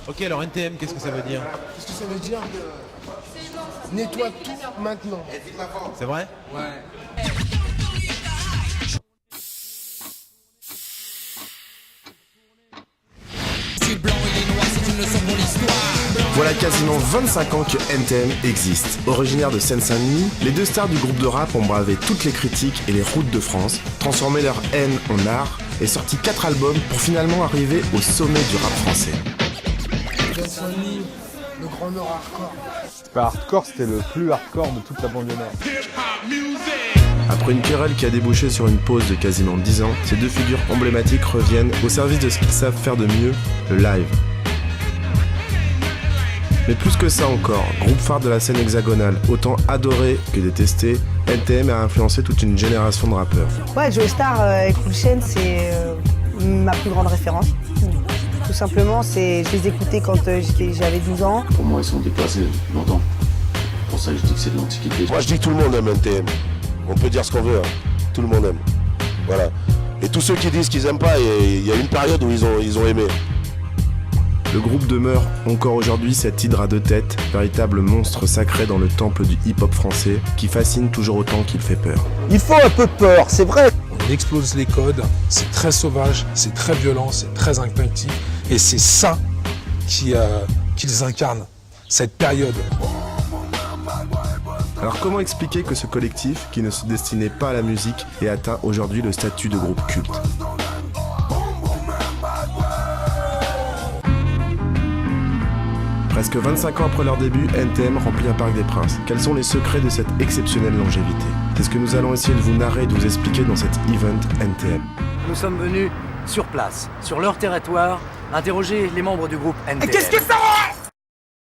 Ok, alors NTM, qu'est-ce que ça veut dire? Qu'est-ce que ça veut dire? Nettoie tout maintenant. C'est vrai? Ouais. Voilà quasiment 25 ans que NTM existe. Originaires de Seine-Saint-Denis, les deux stars du groupe de rap ont bravé toutes les critiques et les routes de France, transformé leur haine en art et sorti 4 albums pour finalement arriver au sommet du rap français. Seine-Saint-Denis, le Grand Nord hardcore. C'était pas hardcore, c'était le plus hardcore de toute la banlieue nord. Après une querelle qui a débouché sur une pause de quasiment 10 ans, ces deux figures emblématiques reviennent au service de ce qu'ils savent faire de mieux, le live. Mais plus que ça encore, groupe phare de la scène hexagonale, autant adoré que détesté, NTM a influencé toute une génération de rappeurs. Ouais, Joe Star et Cool Chain, c'est ma plus grande référence. Tout simplement, je les écoutais quand j'avais 12 ans. Pour moi, ils sont dépassés depuis longtemps. Pour ça, je dis que c'est de l'antiquité. Moi, je dis que tout le monde aime NTM. On peut dire ce qu'on veut, hein. Tout le monde aime. Voilà. Et tous ceux qui disent qu'ils aiment pas, il y a une période où ils ont aimé. Le groupe demeure encore aujourd'hui cette hydre à deux têtes, véritable monstre sacré dans le temple du hip-hop français, qui fascine toujours autant qu'il fait peur. Il faut un peu de peur, c'est vrai. On explose les codes, c'est très sauvage, c'est très violent, c'est très instinctif, et c'est ça qu'ils incarnent, cette période. Alors comment expliquer que ce collectif, qui ne se destinait pas à la musique, ait atteint aujourd'hui le statut de groupe culte ? Presque 25 ans après leur début, NTM remplit un Parc des Princes. Quels sont les secrets de cette exceptionnelle longévité? C'est ce que nous allons essayer de vous narrer et de vous expliquer dans cet event NTM. Nous sommes venus sur place, sur leur territoire, interroger les membres du groupe NTM. Et qu'est-ce que ça va?